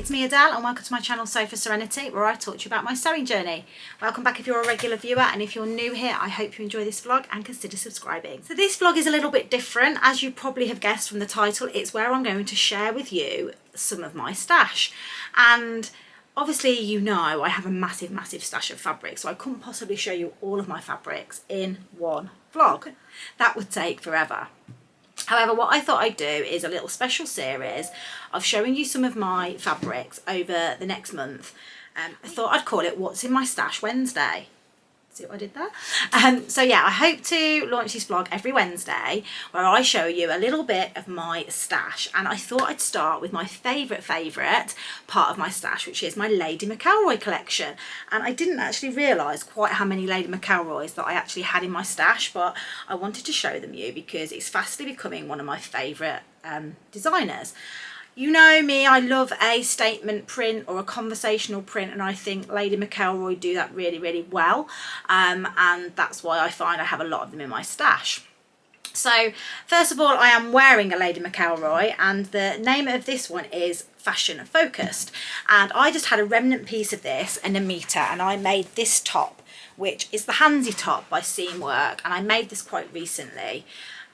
it's me Adele and welcome to my channel Sew for Serenity, where I talk to you about my sewing journey. Welcome back if you're a regular viewer, and if you're new here I hope you enjoy this vlog and consider subscribing. So this vlog is a little bit different, as you probably have guessed from the title. It's where I'm going to share with you some of my stash, and obviously you know I have a massive stash of fabric, so I couldn't possibly show you all of my fabrics in one vlog. That would take forever. However, what I thought I'd do is a little special series of showing you some of my fabrics over the next month. I thought I'd call it What's in My Stash Wednesday. See what I did there? So yeah, I hope to launch this vlog every Wednesday where I show you a little bit of my stash, and I thought I'd start with my favourite part of my stash, which is my Lady McElroy collection. And I didn't actually realise quite how many Lady McElroys that I actually had in my stash, but I wanted to show them you because it's fastly becoming one of my favourite designers. You know me, I love a statement print or a conversational print, and I think Lady McElroy do that really well, and that's why I find I have a lot of them in my stash. So first of all, I am wearing a Lady McElroy, and the name of this one is Fashion Focused, and I just had a remnant piece of this and a meter, and I made this top, which is the Handsy top by Seamwork, and I made this quite recently.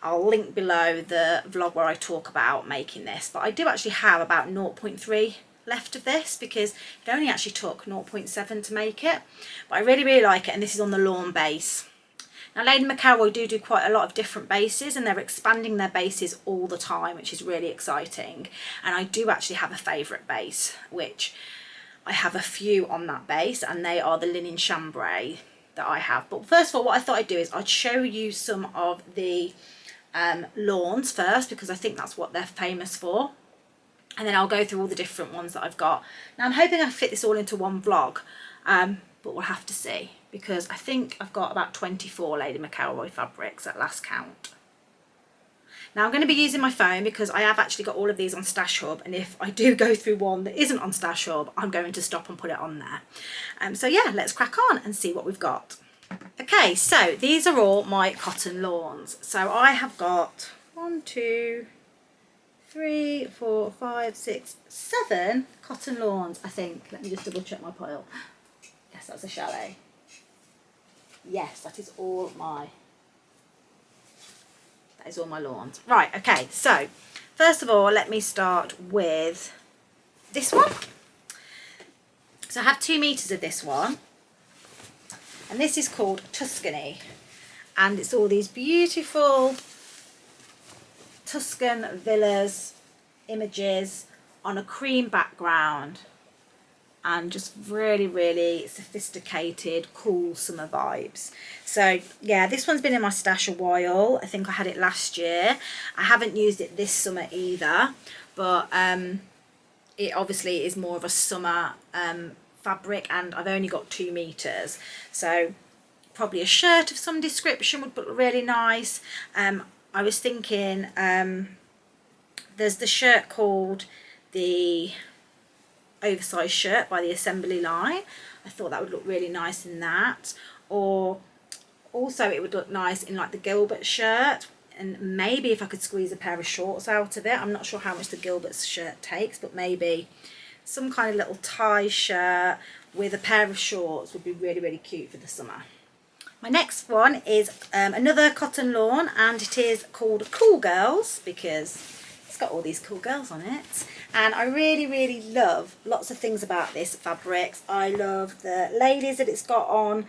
I'll link below the vlog where I talk about making this, but I do actually have about 0.3 left of this because it only actually took 0.7 to make it, but I really like it, and this is on the lawn base. Now Lady McElroy do quite a lot of different bases, and they're expanding their bases all the time, which is really exciting, and I do actually have a favourite base, which I have a few on that base, and they are the linen chambray that I have. But first of all, what I thought I'd do is I'd show you some of the lawns first, because I think that's what they're famous for, and then I'll go through all the different ones that I've got. Now I'm hoping I fit this all into one vlog, but we'll have to see, because I think I've got about 24 Lady McElroy fabrics at last count. Now I'm going to be using my phone because I have actually got all of these on Stash Hub, and if I do go through one that isn't on Stash Hub, I'm going to stop and put it on there. So yeah, let's crack on and see what we've got. Okay, so these are all my cotton lawns. So I have got 1, 2, 3, 4, 5, 6, 7 cotton lawns, I think. Let me just double check my pile. Yes, that's a chalet. Yes, that is all my lawns. Right, okay, so first of all, let me start with this one. So I have 2 meters of this one. And this is called Tuscany, and it's all these beautiful Tuscan villas images on a cream background, and just really sophisticated, cool summer vibes. So yeah, this one's been in my stash a while. I think I had it last year. I haven't used it this summer either, but it obviously is more of a summer fabric, and I've only got 2 meters, so probably a shirt of some description would look really nice. I was thinking there's the shirt called the oversized shirt by the Assembly line. I thought that would look really nice in that, or also it would look nice in like the Gilbert shirt, and maybe if I could squeeze a pair of shorts out of it. I'm not sure how much the Gilbert shirt takes, but maybe some kind of little tie shirt with a pair of shorts would be really cute for the summer. My next one is another cotton lawn, and it is called Cool Girls because it's got all these cool girls on it, and I really love lots of things about this fabric. I love the ladies that it's got on.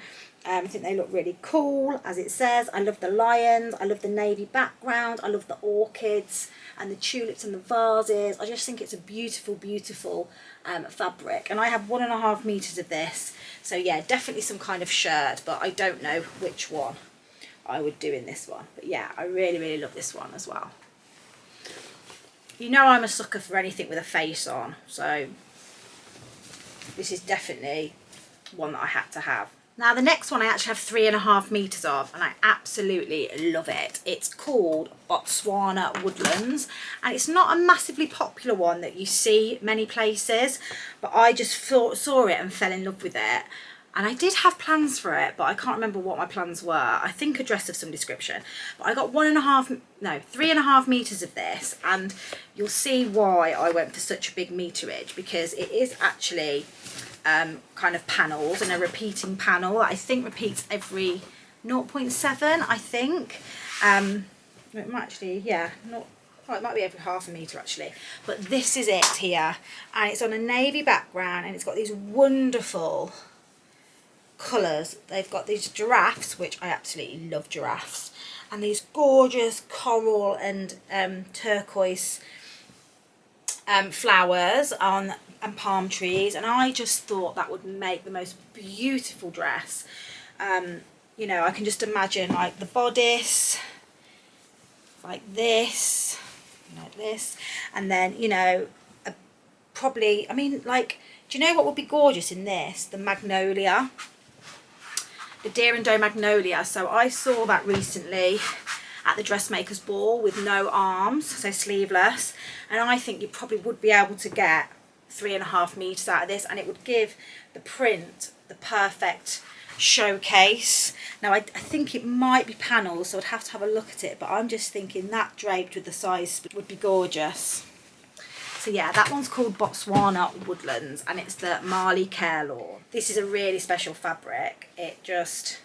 I think they look really cool, as it says. I love the lions, I love the navy background, I love the orchids and the tulips and the vases. I just think it's a beautiful fabric, and I have 1.5 meters of this, so yeah, definitely some kind of shirt, but I don't know which one I would do in this one. But yeah, I really love this one as well. You know I'm a sucker for anything with a face on, so this is definitely one that I had to have. Now the next one I actually have 3.5 meters of, and I absolutely love it. It's called Botswana Woodlands, and it's not a massively popular one that you see many places, but I just saw it and fell in love with it. And I did have plans for it, but I can't remember what my plans were. I think a dress of some description. But I got 3.5 meters of this, and you'll see why I went for such a big meterage, because it is actually kind of panels, and a repeating panel that I think repeats every 0.7, I think. It might actually, yeah, it might be every half a metre actually, but this is it here, and it's on a navy background, and it's got these wonderful colours. They've got these giraffes, which I absolutely love giraffes, and these gorgeous coral and turquoise flowers and palm trees, and I just thought that would make the most beautiful dress. You know, I can just imagine like the bodice like this, and then, you know, probably, I mean, like, do you know what would be gorgeous in this? The magnolia, the deer and doe magnolia. So I saw that recently at the dressmaker's ball with no arms, so sleeveless, and I think you probably would be able to get 3.5 meters out of this, and it would give the print the perfect showcase. Now I think it might be panels, so I'd have to have a look at it, but I'm just thinking that draped with the size would be gorgeous. So yeah, that one's called Botswana Woodlands, and it's the MARLIE-CARE lawn. This is a really special fabric. I just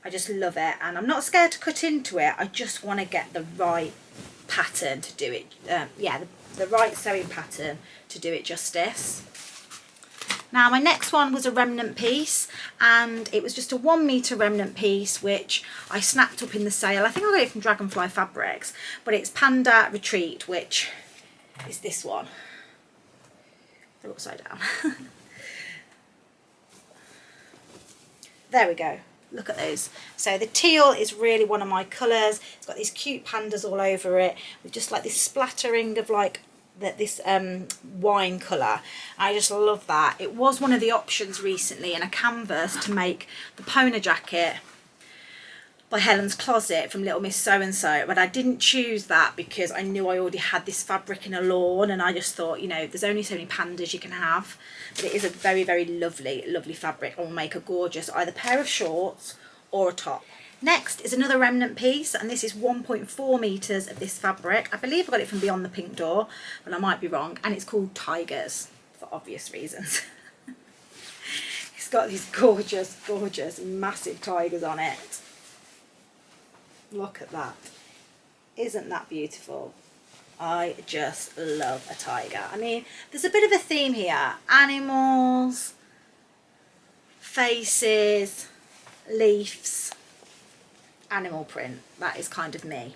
love it, and I'm not scared to cut into it. I just want to get the right pattern to do it. Yeah, the right sewing pattern to do it justice. Now my next one was a remnant piece, and it was just a 1 meter remnant piece which I snapped up in the sale. I think I got it from Dragonfly Fabrics, but it's Panda Retreat, which is this one. They're upside down. There we go. Look at those. So the teal is really one of my colours. It's got these cute pandas all over it with just like this splattering of like this wine colour. I just love that. It was one of the options recently in a canvas to make the Pona jacket by Helen's Closet from Little Miss So-and-so, but I didn't choose that because I knew I already had this fabric in a lawn, and I just thought, you know, there's only so many pandas you can have. But it is a very, very lovely fabric, and will make a gorgeous either pair of shorts or a top. Next is another remnant piece, and this is 1.4 meters of this fabric. I believe I got it from Beyond the Pink Door, but I might be wrong, and it's called Tigers for obvious reasons. It's got these gorgeous, gorgeous, massive tigers on it. Look at that. Isn't that beautiful? I just love a tiger. I mean, there's a bit of a theme here. Animals, faces, leaves, animal print. That is kind of me.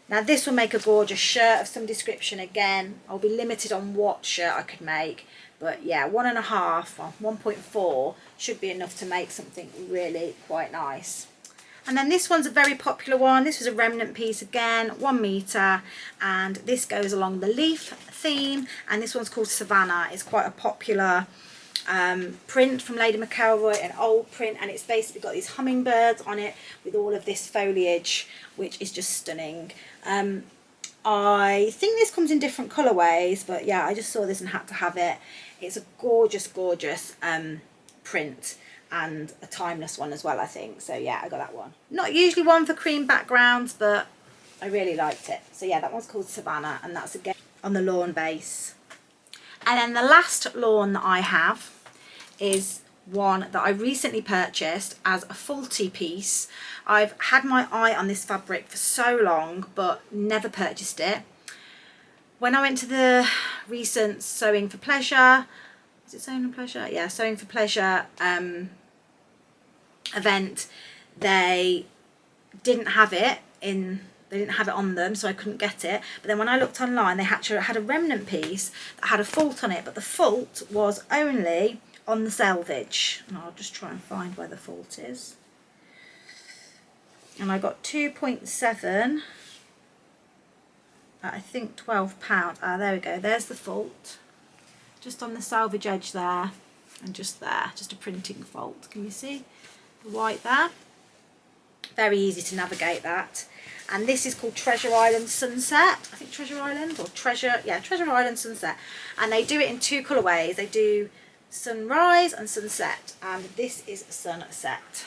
Now this will make a gorgeous shirt of some description. Again, I'll be limited on what shirt I could make, but yeah, 1.5 or 1.4 should be enough to make something really quite nice. And then this one's a very popular one. This was a remnant piece again, 1 meter, and this goes along the leaf theme, and this one's called Savannah. It's quite a popular print from Lady McElroy, an old print, and it's basically got these hummingbirds on it with all of this foliage, which is just stunning. I think this comes in different colourways, but yeah, I just saw this and had to have it. It's a gorgeous, gorgeous print, and a timeless one as well, I think. So yeah, I got that one. Not usually one for cream backgrounds, but I really liked it. So yeah, that one's called Savannah, and that's again on the lawn base. And then the last lawn that I have is one that I recently purchased as a faulty piece. I've had my eye on this fabric for so long, but never purchased it. When I went to the recent Sewing for Pleasure, is it Sewing for Pleasure? Yeah, Sewing for Pleasure event, they didn't have it on them, so I couldn't get it. But then when I looked online, they actually had a remnant piece that had a fault on it, but the fault was only on the selvage. And I'll just try and find where the fault is. And I got 2.7, I think £12. Ah, there we go, there's the fault. Just on the selvage edge there, and just there, just a printing fault. Can you see the white there? Very easy to navigate that. And this is called Treasure Island Sunset. I think Treasure Island or Treasure Island Sunset. And they do it in 2 colourways. They do sunrise and sunset, and this is sunset.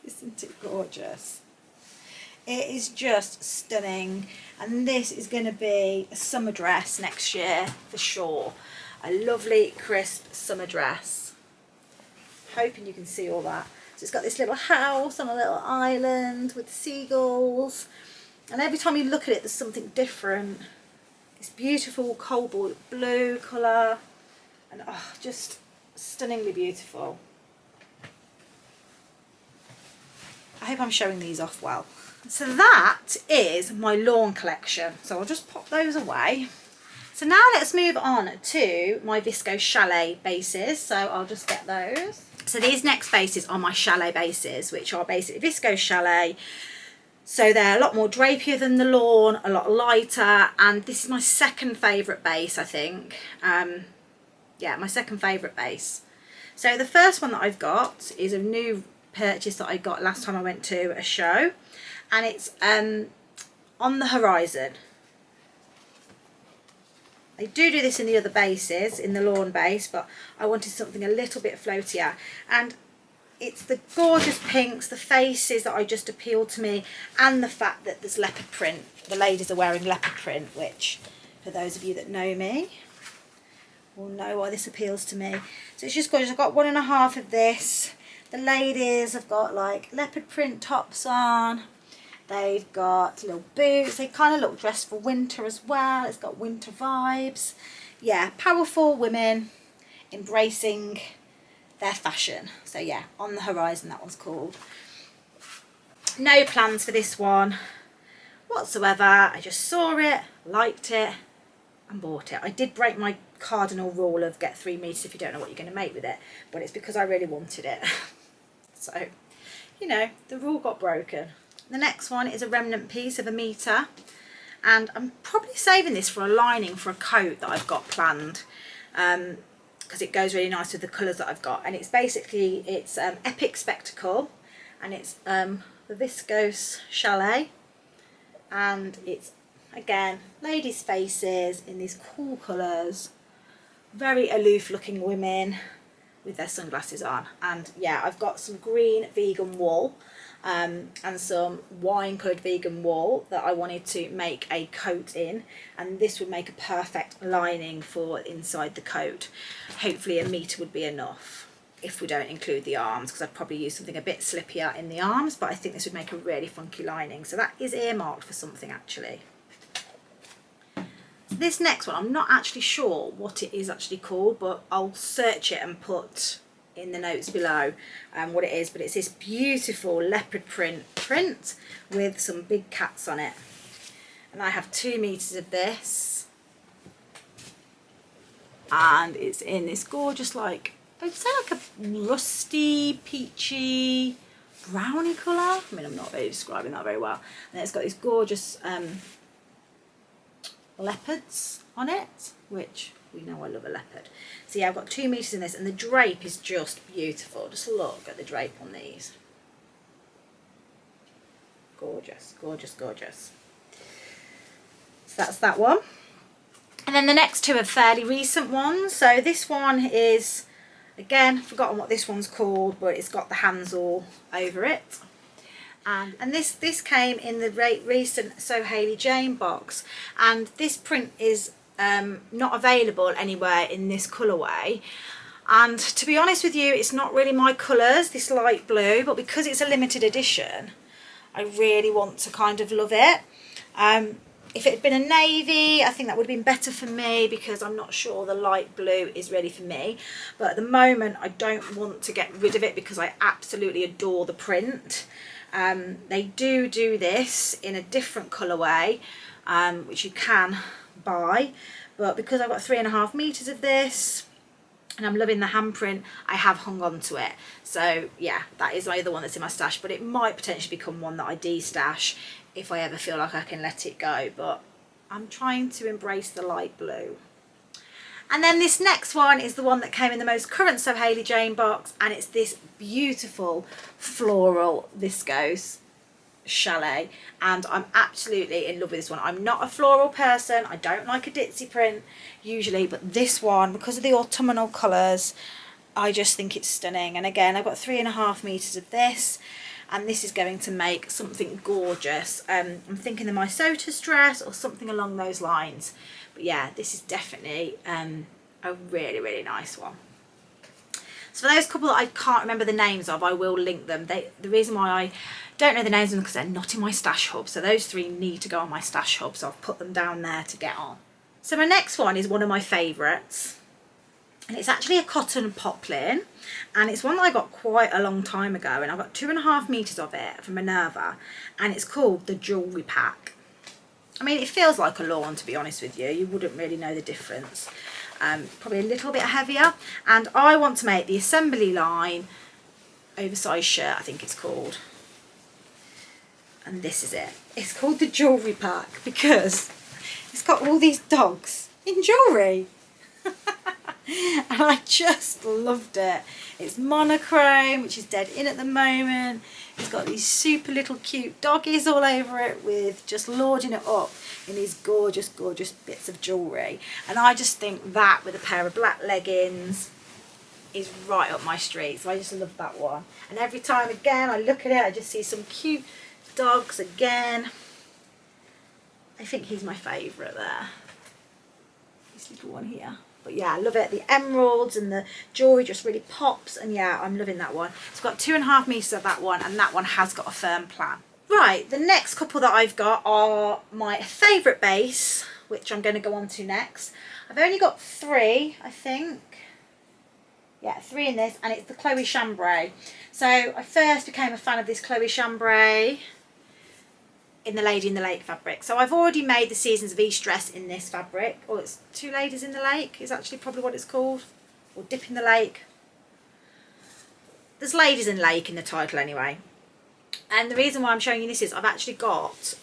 Isn't it gorgeous? It is just stunning, and this is going to be a summer dress next year for sure. A lovely crisp summer dress. Hoping you can see all that. So it's got this little house on a little island with seagulls, and every time you look at it there's something different. This beautiful cobalt blue colour, and oh, just stunningly beautiful. I hope I'm showing these off well. So that is my lawn collection, so I'll just pop those away. So now let's move on to my VISCOSE Chalet bases, so I'll just get those. So these next bases are my Chalet bases, which are basically VISCOSE Chalet. So they're a lot more drapier than the lawn, a lot lighter, and this is my second favourite base, I think. Yeah, my second favourite base. So the first one that I've got is a new purchase that I got last time I went to a show, and it's On the Horizon. They do this in the other bases, in the lawn base, but I wanted something a little bit floatier. And it's the gorgeous pinks, the faces that just appeal to me, and the fact that there's leopard print. The ladies are wearing leopard print, which, for those of you that know me, will know why this appeals to me. So it's just gorgeous. I've got 1.5 of this. The ladies have got like leopard print tops on. They've got little boots. They kind of look dressed for winter as well. It's got winter vibes. Yeah, powerful women embracing their fashion. So yeah, On the Horizon, that one's called. No plans for this one whatsoever. I just saw it, liked it, and bought it. I did break my cardinal rule of get 3 meters if you don't know what you're going to make with it, but it's because I really wanted it. So, you know, the rule got broken. The next one is a Remnant piece of 1 meter, and I'm probably saving this for a lining for a coat that I've got planned, because it goes really nice with the colours that I've got. And it's basically, it's Epic Spectacle, and it's the VISCOSE Chalet, and it's again ladies' faces in these cool colours, very aloof looking women with their sunglasses on. And yeah, I've got some green vegan wool and some wine coloured vegan wool that I wanted to make a coat in, and this would make a perfect lining for inside the coat. Hopefully 1 meter would be enough if we don't include the arms, because I'd probably use something a bit slippier in the arms, but I think this would make a really funky lining. So that is earmarked for something actually. This next one, I'm not actually sure what it is actually called, but I'll search it and put in the notes below what it is. But it's this beautiful leopard print with some big cats on it, and I have 2 meters of this, and it's in this gorgeous, like, I'd say like a rusty peachy brownie colour. I mean, I'm not really describing that very well. And it's got these gorgeous leopards on it, which we know I love a leopard. So yeah, I've got 2 meters in this, and the drape is just beautiful. Just look at the drape on these. Gorgeous, gorgeous, gorgeous. So that's that one. And then the next two are fairly recent ones. So this one is, again, forgotten what this one's called, but it's got the hands all over it. And this came in the recent So HAYLEY Jane box, and this print is not available anywhere in this colourway. And to be honest with you, it's not really my colours, this light blue, but because it's a limited edition, I really want to kind of love it. If it had been a navy, I think that would have been better for me, because I'm not sure the light blue is ready for me. But at the moment, I don't want to get rid of it because I absolutely adore the print. They do this in a different colourway, which you can buy, but because I've got 3.5 meters of this and I'm loving the handprint, I have hung on to it. So yeah, that is my other one that's in my stash, but it might potentially become one that I de-stash if I ever feel like I can let it go. But I'm trying to embrace the light blue. And then this next one is the one that came in the most current So HAYLEY Jane box, and it's this beautiful floral viscose. chalet, and I'm absolutely in love with this one. I'm not a floral person, I don't like a ditzy print usually, but this one, because of the autumnal colours, I just think it's stunning. And again, I've got 3.5 meters of this, and this is going to make something gorgeous. I'm thinking the Mysotis dress or something along those lines, but yeah, this is definitely a really, really nice one. So for those couple that I can't remember the names of, I will link them. The reason why I don't know the names of them, because they're not in my stash hub, so those 3 need to go on my stash hub, so I've put them down there to get on. So my next one is one of my favourites, and it's actually a cotton poplin, and it's one that I got quite a long time ago, and I've got 2.5 meters of it from Minerva, and it's called the Jewellery Pack. I mean, it feels like a lawn, to be honest with you. You wouldn't really know the difference. Probably a little bit heavier, and I want to make the assembly line oversized shirt, I think it's called, and this is it. It's called the Jewellery Pack because it's got all these dogs in jewellery. And I just loved it. It's monochrome, which is dead in at the moment. It's got these super little cute doggies all over it, with just lording it up in these gorgeous, gorgeous bits of jewellery. And I just think that with a pair of black leggings is right up my street. So I just love that one. And every time again I look at it, I just see some cute dogs again. I think he's my favourite there. This little one here. But yeah, I love it. The emeralds and the jewellery just really pops, and yeah, I'm loving that one. It's got 2.5 meters of that one, and that one has got a firm plan. Right, the next couple that I've got are my favourite base, which I'm going to go on to next. I've only got 3, I think. Yeah, 3 in this, and it's the Chloe Chambray. So I first became a fan of this Chloe Chambray in the Lady in the Lake fabric. So I've already made the Seasons of East dress in this fabric. Or it's 2 Ladies in the Lake is actually probably what it's called. Or Dip in the Lake. There's Ladies in Lake in the title anyway. And the reason why I'm showing you this is I've actually got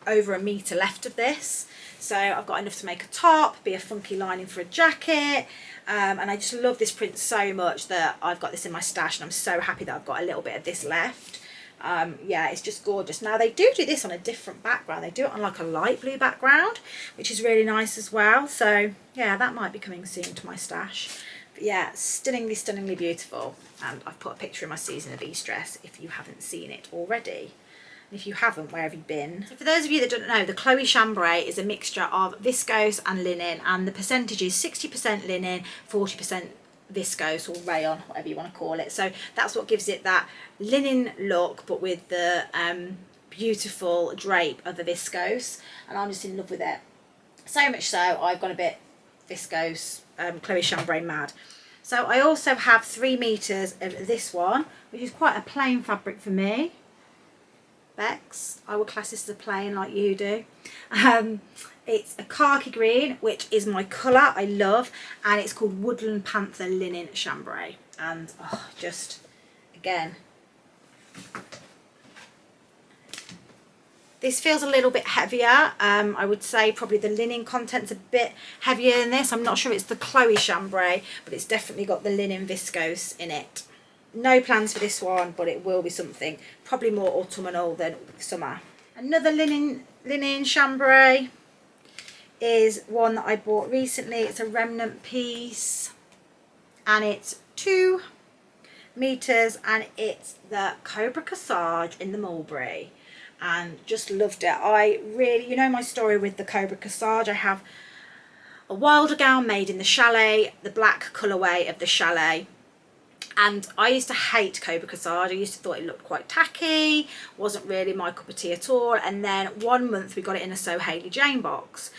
over 1 meter left of this. So I've got enough to make a top, be a funky lining for a jacket. And I just love this print so much that I've got this in my stash, and I'm so happy that I've got a little bit of this left. Yeah, it's just gorgeous. Now they do this on a different background. They do it on like a light blue background, which is really nice as well. So yeah, that might be coming soon to my stash. But yeah, stunningly, stunningly beautiful. And I've put a picture in my Season of East dress if you haven't seen it already. And if you haven't, where have you been? So for those of you that don't know, the Chloe Chambray is a mixture of viscose and linen, and the percentage is 60% linen, 40% viscose or rayon, whatever you want to call it. So that's what gives it that linen look, but with the beautiful drape of the viscose, and I'm just in love with it. So much so I've gone a bit viscose Chloe Chambray mad. So I also have 3 meters of this one, which is quite a plain fabric for me. Bex, I would class this as a plain like you do. It's a khaki green, which is my colour, I love, and it's called Woodland Panther Linen Chambray. And oh, just again, this feels a little bit heavier. I would say probably the linen content's a bit heavier than this. I'm not sure it's the Chloe Chambray, but it's definitely got the linen viscose in it. No plans for this one, but it will be something probably more autumnal than summer. Another linen chambray is one that I bought recently. It's a Remnant piece, and it's 2 meters, and it's the Cobra Cassage in the mulberry, and just loved it. I really, you know my story with the Cobra Cassage. I have a wilder gown made in the chalet, the black colourway of the chalet. And I used to hate Cobra Cassage. I used to thought it looked quite tacky, wasn't really my cup of tea at all. And then one month we got it in a So HAYLEY Jane box,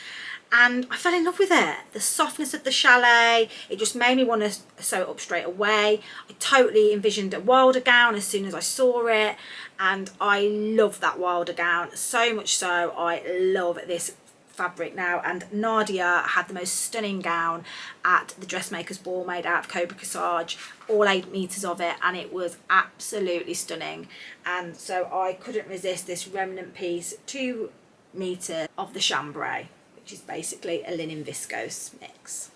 and I fell in love with it. The softness of the chalet, it just made me want to sew it up straight away. I totally envisioned a wilder gown as soon as I saw it, and I love that wilder gown so much so I love this fabric now. And Nadia had the most stunning gown at the dressmaker's ball made out of Cobra Cassage, all 8 meters of it, and it was absolutely stunning. And so I couldn't resist this Remnant piece, 2 meters of the chambray, which is basically a linen viscose mix.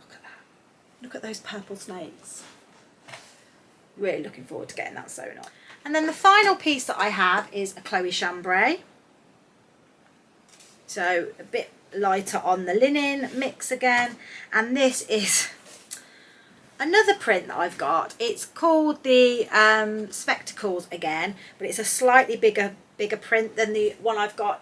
Look at that, look at those purple snakes. Really looking forward to getting that sewn on. And then the final piece that I have is a Chloe Chambray. So a bit lighter on the linen mix again. And this is another print that I've got. It's called the Spectacles again, but it's a slightly bigger print than the one I've got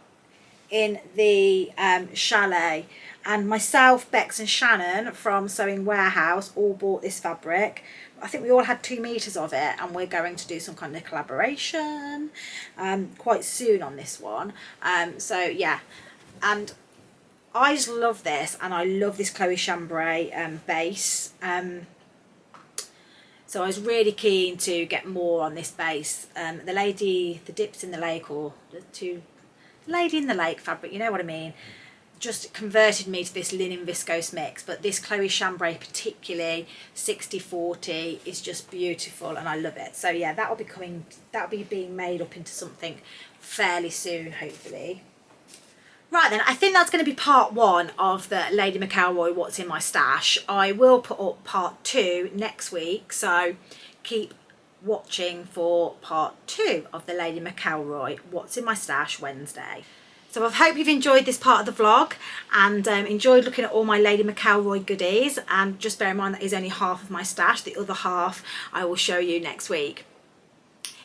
in the Chalet. And myself, Bex and Shannon from Sewing Warehouse all bought this fabric. I think we all had 2 meters of it, and we're going to do some kind of collaboration quite soon on this one. So yeah, and I just love this, and I love this Chloe Chambray base. So I was really keen to get more on this base. The Dips in the Lake, or the Lady in the Lake fabric, you know what I mean, just converted me to this linen viscose mix. But this Chloe Chambray particularly 60/40 is just beautiful, and I love it. So yeah, that'll be being made up into something fairly soon, hopefully. Right then, I think that's going to be part 1 of the Lady McElroy What's in My Stash. I will put up part 2 next week, so keep watching for part 2 of the Lady McElroy What's in My Stash Wednesday. So I hope you've enjoyed this part of the vlog and enjoyed looking at all my Lady McElroy goodies. And just bear in mind that is only half of my stash. The other half I will show you next week.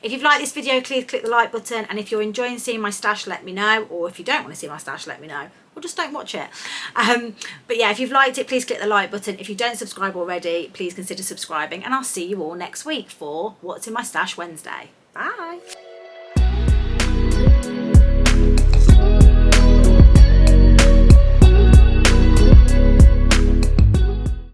If you've liked this video, please click the like button, and if you're enjoying seeing my stash, let me know, or if you don't want to see my stash, let me know, or just don't watch it. But yeah, if you've liked it, please click the like button. If you don't subscribe already, please consider subscribing, and I'll see you all next week for What's in My Stash Wednesday. Bye.